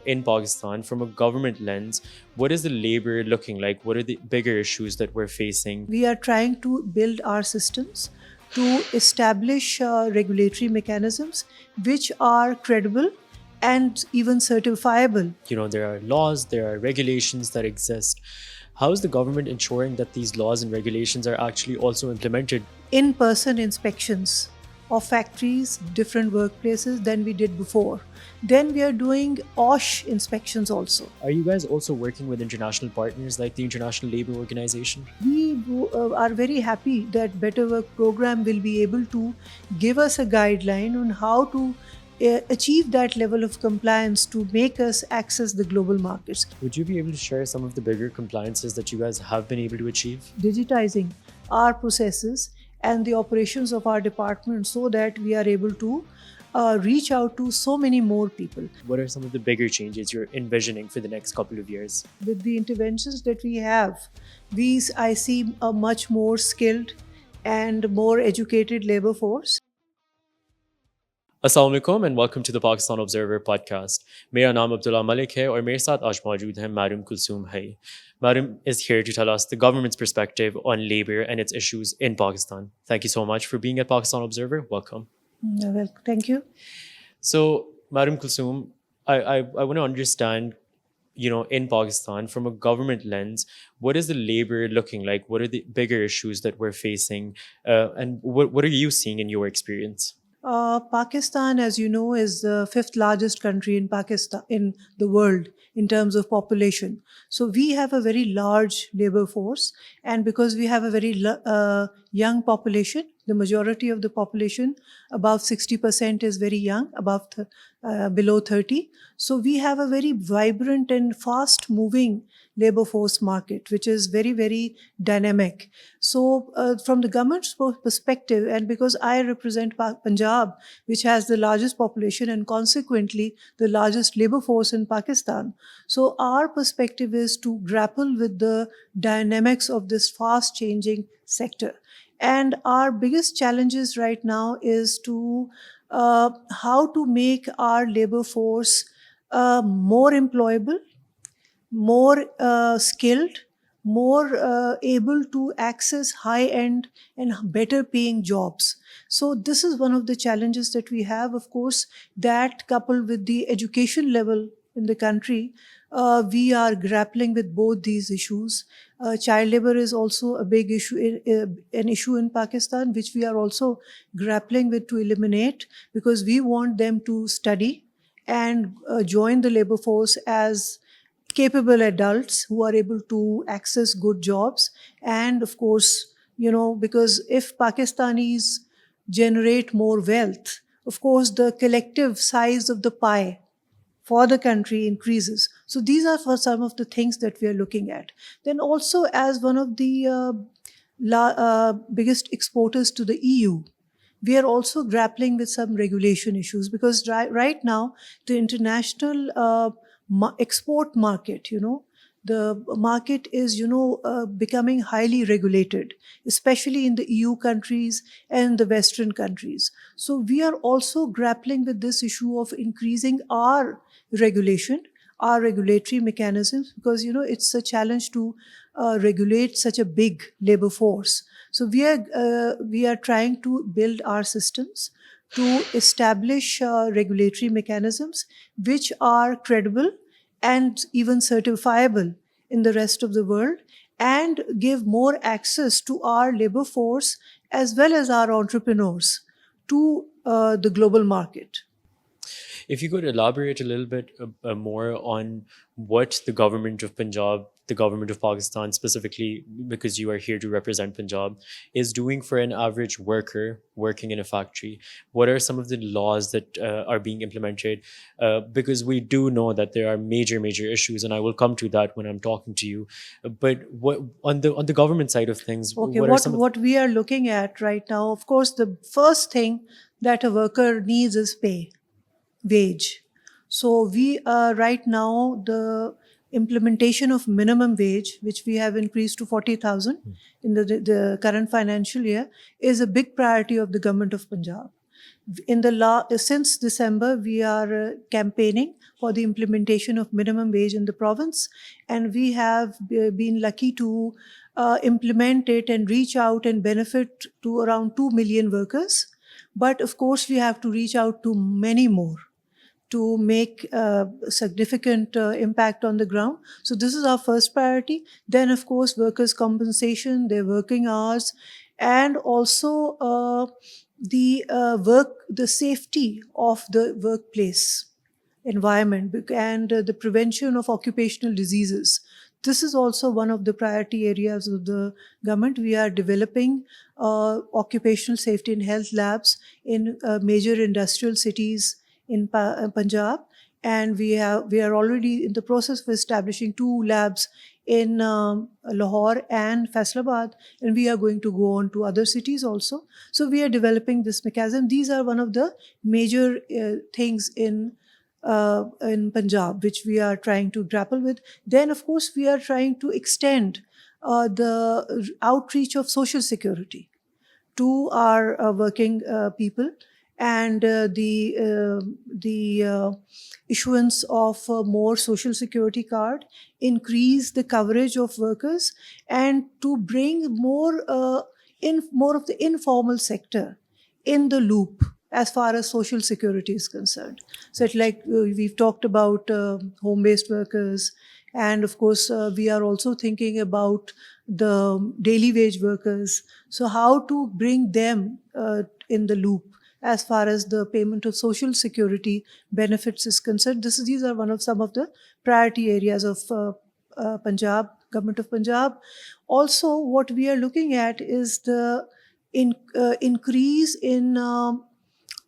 in Pakistan, from a government lens, what is the labor looking like? What are the bigger issues that we're facing? We are trying to build our systems to establish regulatory mechanisms which are credible and even certifiable. There are laws, there are regulations that exist. How is the government ensuring that these laws and regulations are actually also implemented? In-person inspections of factories, different workplaces than we did before. Then we are doing OSH inspections also. Are you guys also working with international partners like the International Labour Organization? We are very happy that Better Work program will be able to give us a guideline on how to achieve that level of compliance to make us access the global markets. Would you be able to share some of the bigger compliances that you guys have been able to achieve? Digitizing our processes and the operations of our department so that we are able to reach out to so many more people. What are some of the bigger changes you're envisioning for the next couple of years? With the interventions that we have, I see a much more skilled and more educated labor force. Assalamu alaikum and welcome to the Pakistan Observer podcast. मेरा नाम अब्दुल्ला मलिक है और मेरे साथ आज मौजूद हैं Madam Kulsume Hai. Madam is here to tell us the government's perspective on labor and its issues in Pakistan. Thank you so much for being at Pakistan Observer. Welcome. Well, thank you. So, Madam Kulsume, I want to understand, in Pakistan, from a government lens, what is the labor looking like? What are the bigger issues that we're facing? And what are you seeing in your experience? Pakistan, as you know, is the fifth largest country in the world in terms of population. So we have a very large labor force, and because we have a very young population, the majority of the population, above 60%, is very young, below 30. So we have a very vibrant and fast-moving labor force market, which is very, very dynamic. So from the government's perspective, and because I represent Punjab, which has the largest population and consequently the largest labor force in Pakistan, so our perspective is to grapple with the dynamics of this fast-changing sector. And our biggest challenges right now is to how to make our labor force more employable, more skilled, more able to access high-end and better paying jobs. So this is one of the challenges that we have, of course, that coupled with the education level in the country, we are grappling with both these issues. Child labor is also a big issue, an issue in Pakistan, which we are also grappling with to eliminate, because we want them to study and join the labor force as capable adults who are able to access good jobs. And of course, because if Pakistanis generate more wealth, of course, the collective size of the pie for the country increases. So these are for some of the things that we are looking at. Then also, as one of the biggest exporters to the EU, we are also grappling with some regulation issues, because right now the international export market, the market is, becoming highly regulated, especially in the EU countries and the Western countries. So we are also grappling with this issue of increasing our regulation, our regulatory mechanisms, because, it's a challenge to regulate such a big labor force. So we are trying to build our systems to establish regulatory mechanisms which are credible and even certifiable in the rest of the world, and give more access to our labor force as well as our entrepreneurs to the global market. If you could elaborate a little bit more on what the government of Punjab, the government of Pakistan specifically, because you are here to represent Punjab, is doing for an average worker working in a factory. What are some of the laws that are being implemented? Because we do know that there are major issues, and I will come to that when I'm talking to you. But what on the government side of things, Okay, what we are looking at right now, of course, the first thing that a worker needs is pay. Wage. So we right now, the implementation of minimum wage, which we have increased to 40,000 in the current financial year, is a big priority of the Government of Punjab. Since December, we are campaigning for the implementation of minimum wage in the province, and we have been lucky to implement it and reach out and benefit to around 2 million workers. But of course, we have to reach out to many more to make significant impact on the ground. So this is our first priority. Then, of course, workers' compensation, their working hours, and also the safety of the workplace environment and the prevention of occupational diseases. This is also one of the priority areas of the government. We are developing occupational safety and health labs in major industrial cities in Punjab, and we are already in the process of establishing 2 labs in Lahore and Faisalabad, and we are going to go on to other cities also. So we are developing this mechanism. These are one of the major things in Punjab, which we are trying to grapple with. Then, of course, we are trying to extend the outreach of social security to our working people, and the issuance of more social security card, increase the coverage of workers, and to bring more more of the informal sector in the loop as far as social security is concerned. So it's like we've talked about home-based workers, and of course we are also thinking about the daily wage workers. So how to bring them in the loop as far as the payment of social security benefits is concerned. These are some of the priority areas of Punjab, Government of Punjab. Also, what we are looking at is the increase in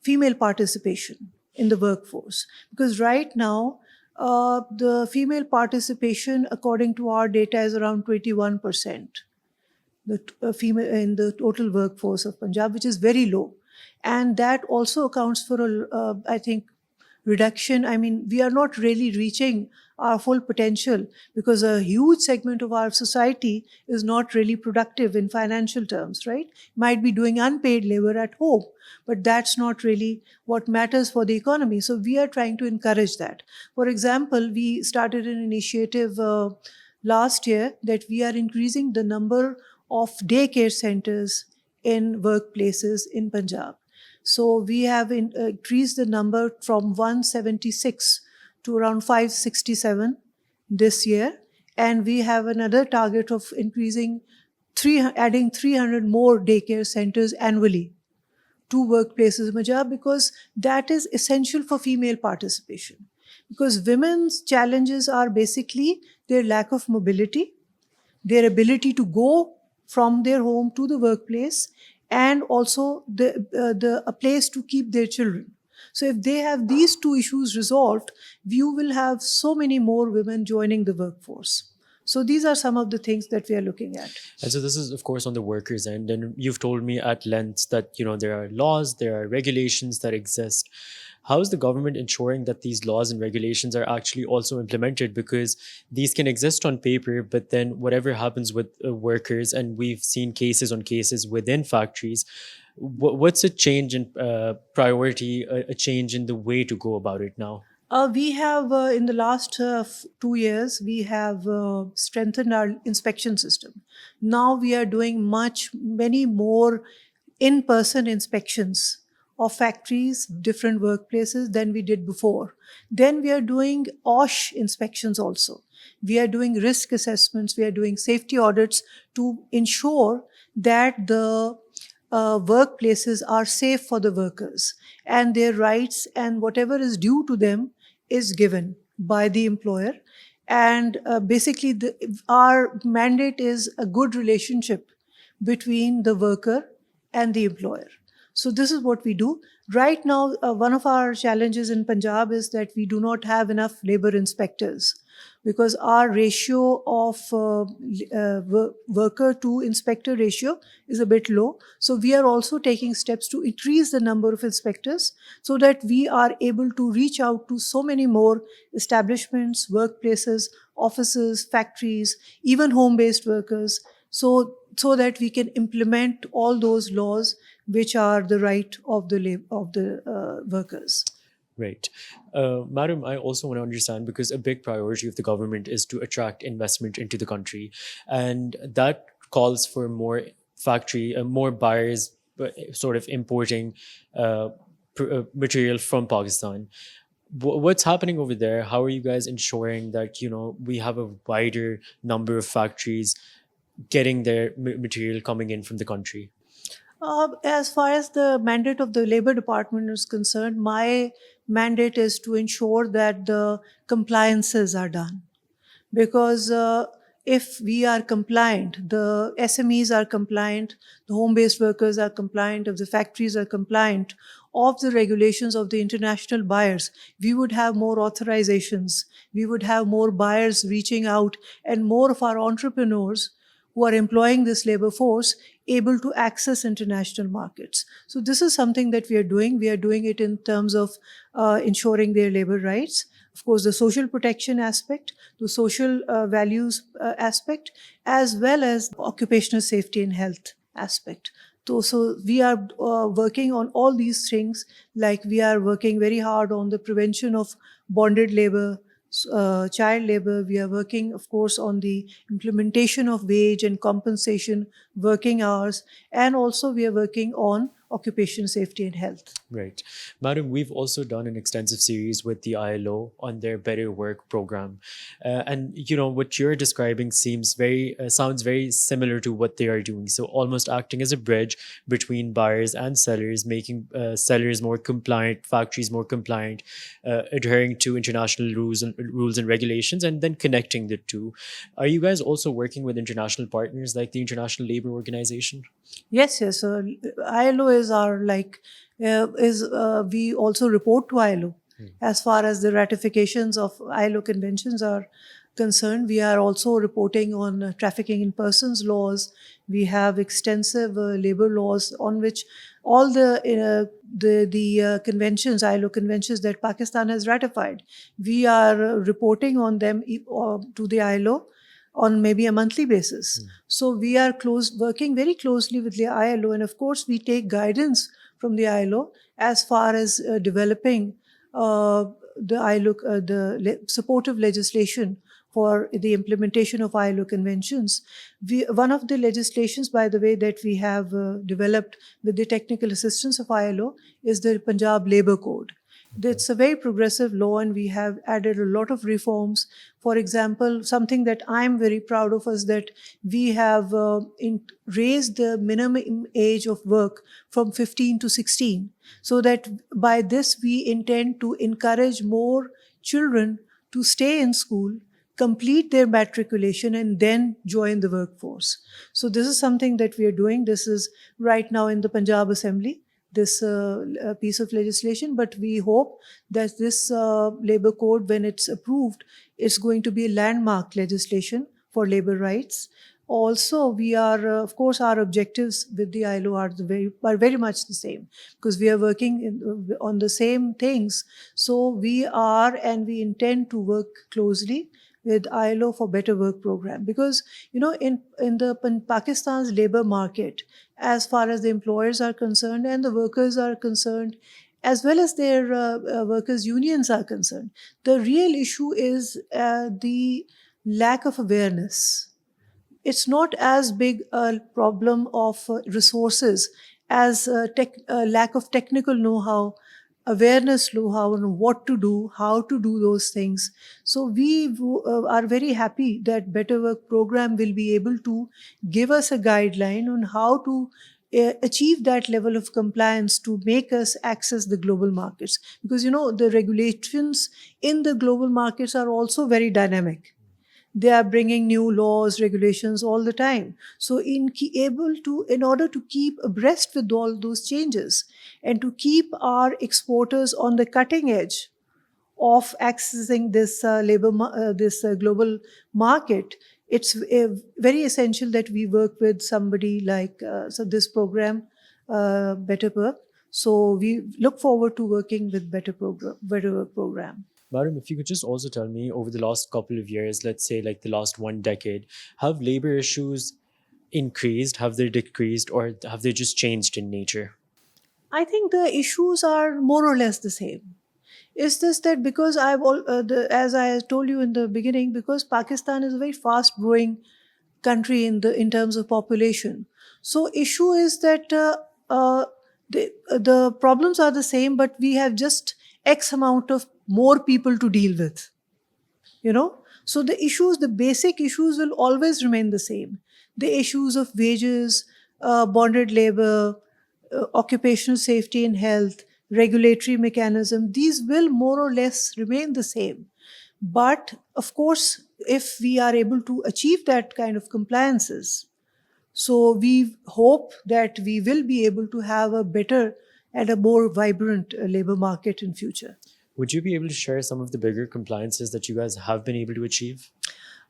female participation in the workforce. Because right now, the female participation, according to our data, is around 21%. The female in the total workforce of Punjab, which is very low. And that also accounts for, I think, reduction. I mean, we are not really reaching our full potential because a huge segment of our society is not really productive in financial terms, right? Might be doing unpaid labor at home, but that's not really what matters for the economy. So we are trying to encourage that. For example, we started an initiative last year that we are increasing the number of daycare centers in workplaces in Punjab. So we have increased the number from 176 to around 567 this year. And we have another target of adding 300 more daycare centers annually to workplaces in Punjab, because that is essential for female participation. Because women's challenges are basically their lack of mobility, their ability to go from their home to the workplace, and also a place to keep their children. So if they have these 2 issues resolved, you will have so many more women joining the workforce. So these are some of the things that we are looking at. And so this is, of course, on the workers' end. And you've told me at length that, there are laws, there are regulations that exist. How is the government ensuring that these laws and regulations are actually also implemented? Because these can exist on paper, but then whatever happens with workers, and we've seen cases on cases within factories, what's a change in priority, a change in the way to go about it now? We have, in the last 2 years, we have strengthened our inspection system. Now we are doing many more in-person inspections of factories, different workplaces than we did before. Then we are doing OSH inspections also. We are doing risk assessments. We are doing safety audits to ensure that the workplaces are safe for the workers and their rights and whatever is due to them is given by the employer. And basically, our mandate is a good relationship between the worker and the employer. So this is what we do. Right now, one of our challenges in Punjab is that we do not have enough labor inspectors, because our ratio of worker to inspector ratio is a bit low. So we are also taking steps to increase the number of inspectors so that we are able to reach out to so many more establishments, workplaces, offices, factories, even home-based workers, so that we can implement all those laws which are the right of the workers. Right. Madam, I also want to understand because a big priority of the government is to attract investment into the country. And that calls for more more buyers sort of importing material from Pakistan. What's happening over there? How are you guys ensuring that, we have a wider number of factories getting their material coming in from the country? As far as the mandate of the Labor Department is concerned, my mandate is to ensure that the compliances are done. Because if we are compliant, the SMEs are compliant, the home based workers are compliant, if the factories are compliant of the regulations of the international buyers, we would have more authorizations, we would have more buyers reaching out, and more of our entrepreneurs who are employing this labor force able to access international markets. So this is something that we are doing. We are doing it in terms of ensuring their labor rights. Of course, the social protection aspect, the social values aspect, as well as occupational safety and health aspect. So we are working on all these things, like we are working very hard on the prevention of bonded labor, child labor. We are working, of course, on the implementation of wage and compensation, working hours, and also we are working on occupation safety and health. Right. Madam, we've also done an extensive series with the ILO on their Better Work program. And, what you're describing sounds very similar to what they are doing. So almost acting as a bridge between buyers and sellers, making sellers more compliant, factories more compliant, adhering to international rules and regulations, and then connecting the two. Are you guys also working with international partners like the International Labour Organization? Yes, yes. ILO is our we also report to ILO as far as the ratifications of ILO conventions are concerned. We are also reporting on trafficking in persons laws. We have extensive labor laws on which all the conventions, ILO conventions that Pakistan has ratified. We are reporting on them to the ILO on maybe a monthly basis. So we are working very closely with the ILO, and of course we take guidance from the ILO as far as developing the ILO, supportive legislation for the implementation of ILO conventions. One of the legislations, by the way, that we have developed with the technical assistance of ILO is the Punjab Labour Code. It's a very progressive law, and we have added a lot of reforms. For example, something that I'm very proud of is that we have raised the minimum age of work from 15 to 16, so that by this we intend to encourage more children to stay in school, complete their matriculation, and then join the workforce. So this is something that we are doing. This is right now in the Punjab Assembly, this piece of legislation, but we hope that this labor code, when it's approved, is going to be a landmark legislation for labor rights. Also, we are, of course, our objectives with the ILO are very much the same, because we are working on the same things. So we are, and we intend to work closely with ILO for Better Work program, because in Pakistan's labor market, as far as the employers are concerned and the workers are concerned, as well as their workers' unions are concerned, the real issue is the lack of awareness. It's not as big a problem of resources as lack of technical know-how, awareness know-how on what to do, how to do those things. So we are very happy that Better Work program will be able to give us a guideline on how to achieve that level of compliance to make us access the global markets. Because the regulations in the global markets are also very dynamic. They are bringing new laws, regulations all the time. So in order to keep abreast with all those changes and to keep our exporters on the cutting edge of accessing this global market, it's very essential that we work with somebody like this program, Better Work. So we look forward to working with Better Work program. Madam, if you could just also tell me over the last couple of years, let's say like the last one decade, have labor issues increased, have they decreased, or have they just changed in nature? I think the issues are more or less the same. Is this that because as I told you in the beginning, because Pakistan is a very fast growing country in terms of population. So issue is that uh, the problems are the same, but we have just X amount of more people to deal with. You know, so the basic issues will always remain the same. The issues of wages, bonded labor, occupational safety and health, regulatory mechanism, these will more or less remain the same. But of course, if we are able to achieve that kind of compliances, so we hope that we will be able to have a better and a more vibrant labor market in future. Would you be able to share some of the bigger compliances that you guys have been able to achieve?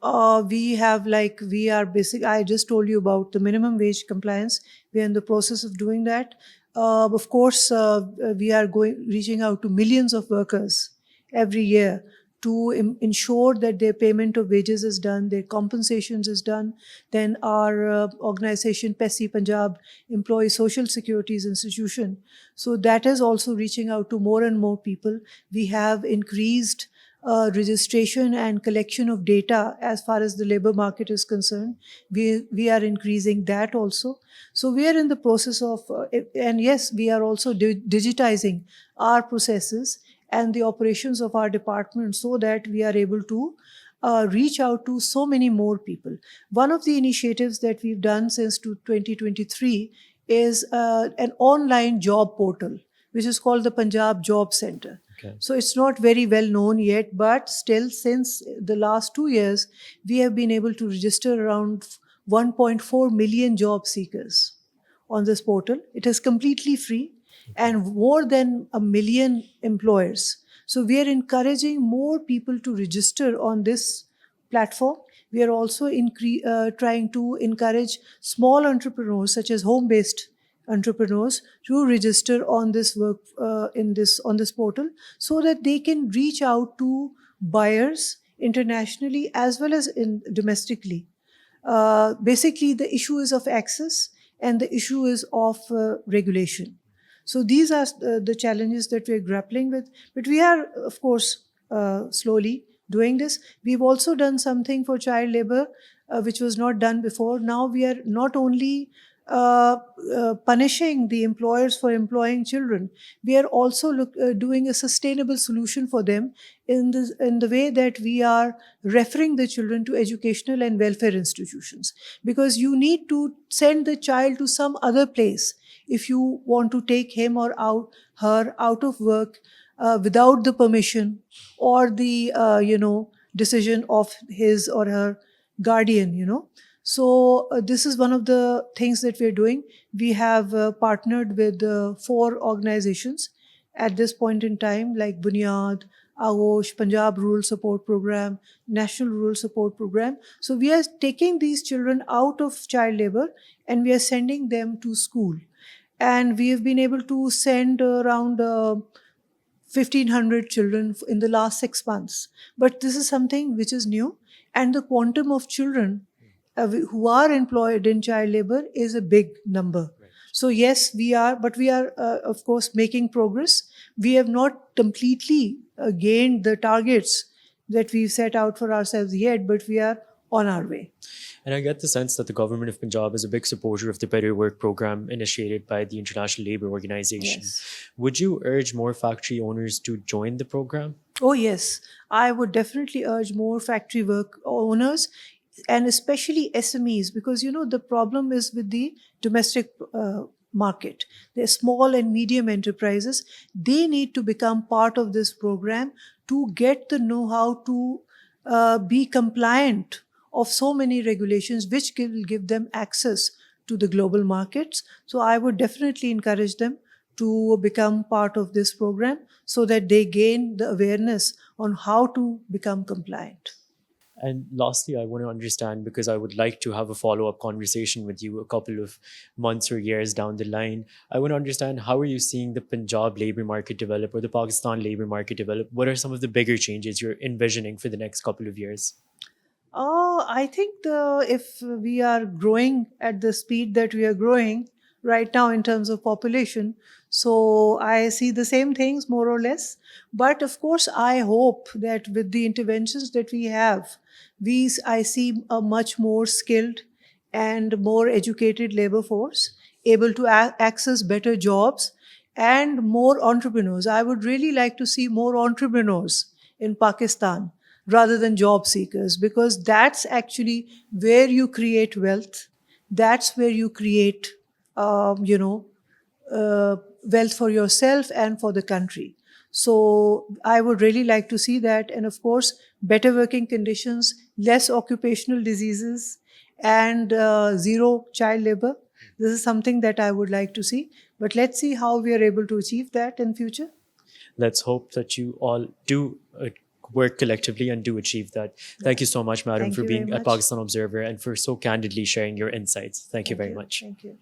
We are basic. I just told you about the minimum wage compliance. We are in the process of doing that. Of course, we are reaching out to millions of workers every year to ensure that their payment of wages is done, their compensations is done. Then our organization, PESI Punjab, Employee Social Securities Institution. So that is also reaching out to more and more people. We have increased registration and collection of data as far as the labor market is concerned. We are increasing that also. So we are in the process of, and yes, we are also digitizing our processes and the operations of our department so that we are able to reach out to so many more people. One of the initiatives that we've done since 2023 is an online job portal, which is called the Punjab Job Center. Okay. So it's not very well known yet, but still, since the last 2 years, we have been able to register around 1.4 million job seekers on this portal. It is completely free and more than a million employers. So we are encouraging more people to register on this platform. We are also trying to encourage small entrepreneurs, such as home-based entrepreneurs, to register on this work on this portal, so that they can reach out to buyers internationally as well as domestically. Basically, the issue is of access and the issue is of regulation. So these are the challenges that we're grappling with. But we are, of course, slowly doing this. We've also done something for child labor, which was not done before. Now we are not only punishing the employers for employing children, we are also doing a sustainable solution for them in the way that we are referring the children to educational and welfare institutions. Because you need to send the child to some other place if you want to take him or her out of work without the permission or the decision of his or her guardian. So this is one of the things that we're doing. We have partnered with 4 organizations at this point in time, like Bunyad, Agosh, Punjab Rural Support Program, National Rural Support Program. So we are taking these children out of child labor and we are sending them to school. And we have been able to send around 1,500 children in the last 6 months. But this is something which is new, and the quantum of children who are employed in child labor is a big number. Right. So yes, we are, but we are, of course, making progress. We have not completely gained the targets that we've set out for ourselves yet, but we are on our way. And I get the sense that the Government of Punjab is a big supporter of the Better Work program initiated by the International Labour Organization. Yes. Would you urge more factory owners to join the program? Oh, yes. I would definitely urge more factory work owners and especially SMEs, because, the problem is with the domestic market. They're small and medium enterprises. They need to become part of this program to get the know-how to be compliant of so many regulations, which will give them access to the global markets. So I would definitely encourage them to become part of this program so that they gain the awareness on how to become compliant. And lastly, I want to understand, because I would like to have a follow-up conversation with you a couple of months or years down the line. I want to understand, how are you seeing the Punjab labor market develop or the Pakistan labor market develop? What are some of the bigger changes you're envisioning for the next couple of years? I think if we are growing at the speed that we are growing right now in terms of population, So I see the same things more or less. But of course, I hope that with the interventions that we have, I see a much more skilled and more educated labor force able to access better jobs and more entrepreneurs. I would really like to see more entrepreneurs in Pakistan rather than job seekers, because that's actually where you create wealth. That's where you create, you know, wealth for yourself and for the country. So I would really like to see that. And of course, better working conditions, less occupational diseases, and zero child labor. This is something that I would like to see. But let's see how we are able to achieve that in future. Let's hope that you all do work collectively and do achieve that. Thank you so much, madam, Thank for you very being a much. Pakistan Observer and for so candidly sharing your insights. Thank you Thank very you. much. Thank you.